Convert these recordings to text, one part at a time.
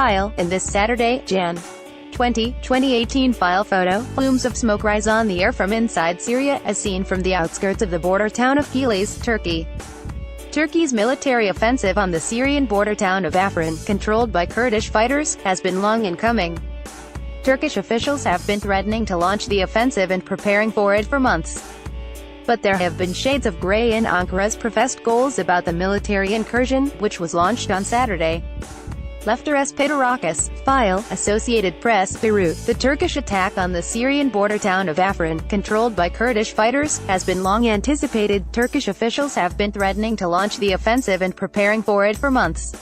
file. In this Saturday, Jan. 20, 2018 file photo, plumes of smoke rise on the air from inside Syria, as seen from the outskirts of the border town of Kilis, Turkey. Turkey's military offensive on the Syrian border town of Afrin, controlled by Kurdish fighters, has been long in coming. Turkish officials have been threatening to launch the offensive and preparing for it for months. But there have been shades of grey in Ankara's professed goals about the military incursion, which was launched on Saturday. Lefteres Pedirakis, file, Associated Press, Beirut. The Turkish attack on the Syrian border town of Afrin, controlled by Kurdish fighters, has been long anticipated. Turkish officials have been threatening to launch the offensive and preparing for it for months.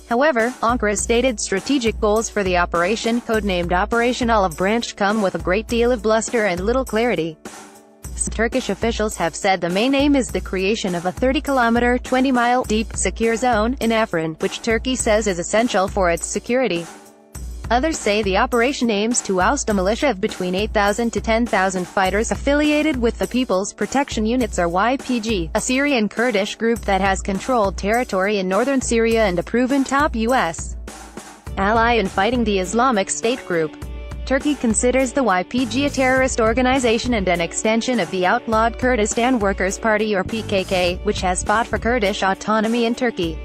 However, Ankara's stated strategic goals for the operation, codenamed Operation Olive Branch, come with a great deal of bluster and little clarity. Turkish officials have said the main aim is the creation of a 30-kilometer, 20-mile, deep, secure zone in Afrin, which Turkey says is essential for its security. Others say the operation aims to oust a militia of between 8,000 to 10,000 fighters affiliated with the People's Protection Units or YPG, a Syrian Kurdish group that has controlled territory in northern Syria and a proven top U.S. ally in fighting the Islamic State group. Turkey considers the YPG a terrorist organization and an extension of the outlawed Kurdistan Workers' Party or PKK, which has fought for Kurdish autonomy in Turkey.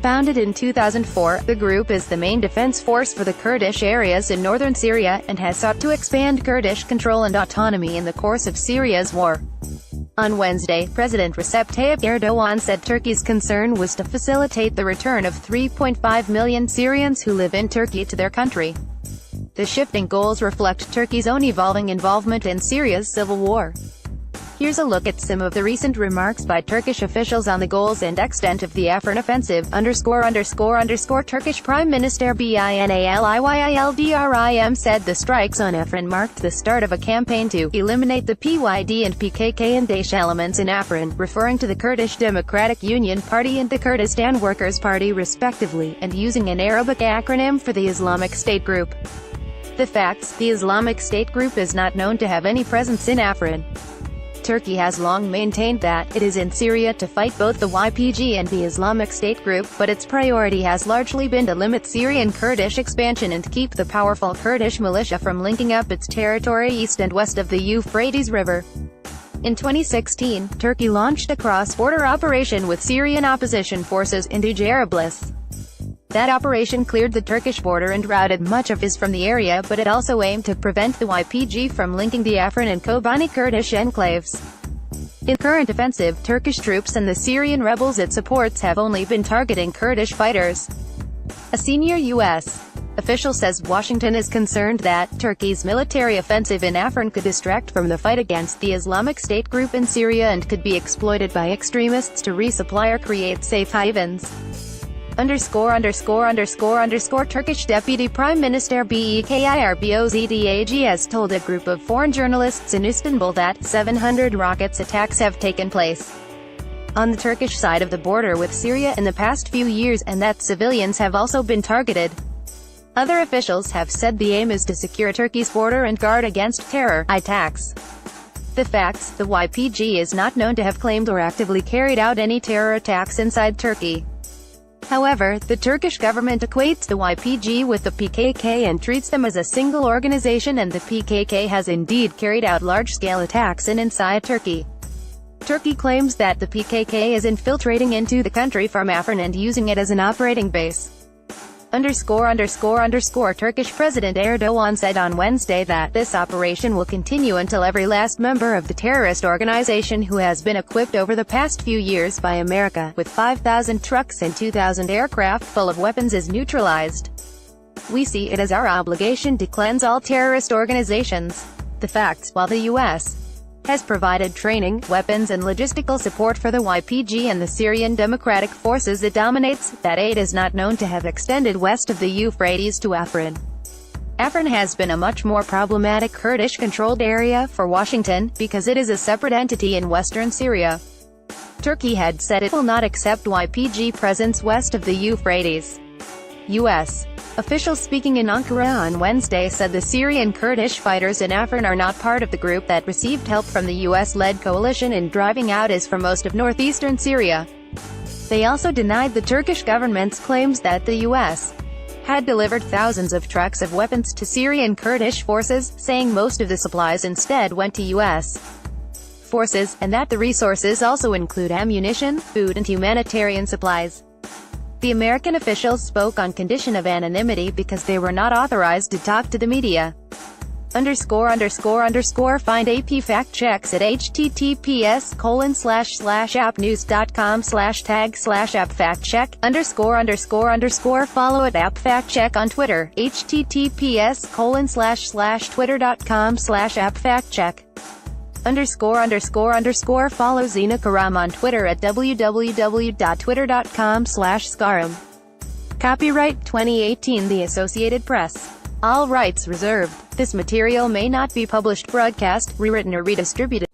Founded in 2004, the group is the main defense force for the Kurdish areas in northern Syria, and has sought to expand Kurdish control and autonomy in the course of Syria's war. On Wednesday, President Recep Tayyip Erdogan said Turkey's concern was to facilitate the return of 3.5 million Syrians who live in Turkey to their country. The shifting goals reflect Turkey's own evolving involvement in Syria's civil war. Here's a look at some of the recent remarks by Turkish officials on the goals and extent of the Afrin offensive. Turkish Prime Minister Binali said the strikes on Afrin marked the start of a campaign to eliminate the PYD and PKK and Daesh elements in Afrin, referring to the Kurdish Democratic Union Party and the Kurdistan Workers' Party respectively, and using an Arabic acronym for the Islamic State group. The facts: the Islamic State group is not known to have any presence in Afrin. Turkey has long maintained that it is in Syria to fight both the YPG and the Islamic State group, but its priority has largely been to limit Syrian Kurdish expansion and keep the powerful Kurdish militia from linking up its territory east and west of the Euphrates River. In 2016, Turkey launched a cross-border operation with Syrian opposition forces into Jarablus. That operation cleared the Turkish border and routed much of IS from the area, but it also aimed to prevent the YPG from linking the Afrin and Kobani Kurdish enclaves. In the current offensive, Turkish troops and the Syrian rebels it supports have only been targeting Kurdish fighters. A senior U.S. official says Washington is concerned that Turkey's military offensive in Afrin could distract from the fight against the Islamic State group in Syria and could be exploited by extremists to resupply or create safe havens. Turkish Deputy Prime Minister Bekir has told a group of foreign journalists in Istanbul that 700 rockets attacks have taken place on the Turkish side of the border with Syria in the past few years, and that civilians have also been targeted. Other officials have said the aim is to secure Turkey's border and guard against terror attacks. The facts: the YPG is not known to have claimed or actively carried out any terror attacks inside Turkey. However, the Turkish government equates the YPG with the PKK and treats them as a single organization, and the PKK has indeed carried out large-scale attacks inside Turkey. Turkey claims that the PKK is infiltrating into the country from Afrin and using it as an operating base. Turkish President Erdogan said on Wednesday that this operation will continue until every last member of the terrorist organization who has been equipped over the past few years by America with 5,000 trucks and 2,000 aircraft full of weapons is neutralized. We see it as our obligation to cleanse all terrorist organizations. The facts: while the U.S. has provided training, weapons and logistical support for the YPG and the Syrian Democratic Forces it dominates, that aid is not known to have extended west of the Euphrates to Afrin. Afrin has been a much more problematic Kurdish-controlled area for Washington, because it is a separate entity in western Syria. Turkey had said it will not accept YPG presence west of the Euphrates. U.S. officials speaking in Ankara on Wednesday said the Syrian Kurdish fighters in Afrin are not part of the group that received help from the U.S.-led coalition in driving out IS from most of northeastern Syria. They also denied the Turkish government's claims that the U.S. had delivered thousands of trucks of weapons to Syrian Kurdish forces, saying most of the supplies instead went to U.S. forces, and that the resources also include ammunition, food and humanitarian supplies. The American officials spoke on condition of anonymity because they were not authorized to talk to the media. Find AP fact checks at https://appnews.com/tag/app-fact-check____. Follow at app fact check on Twitter, https://twitter.com/app-fact-check____. Follow Zina Karam on Twitter at www.twitter.com/skaram. Copyright 2018 The Associated Press. All rights reserved. This material may not be published, broadcast, rewritten or redistributed.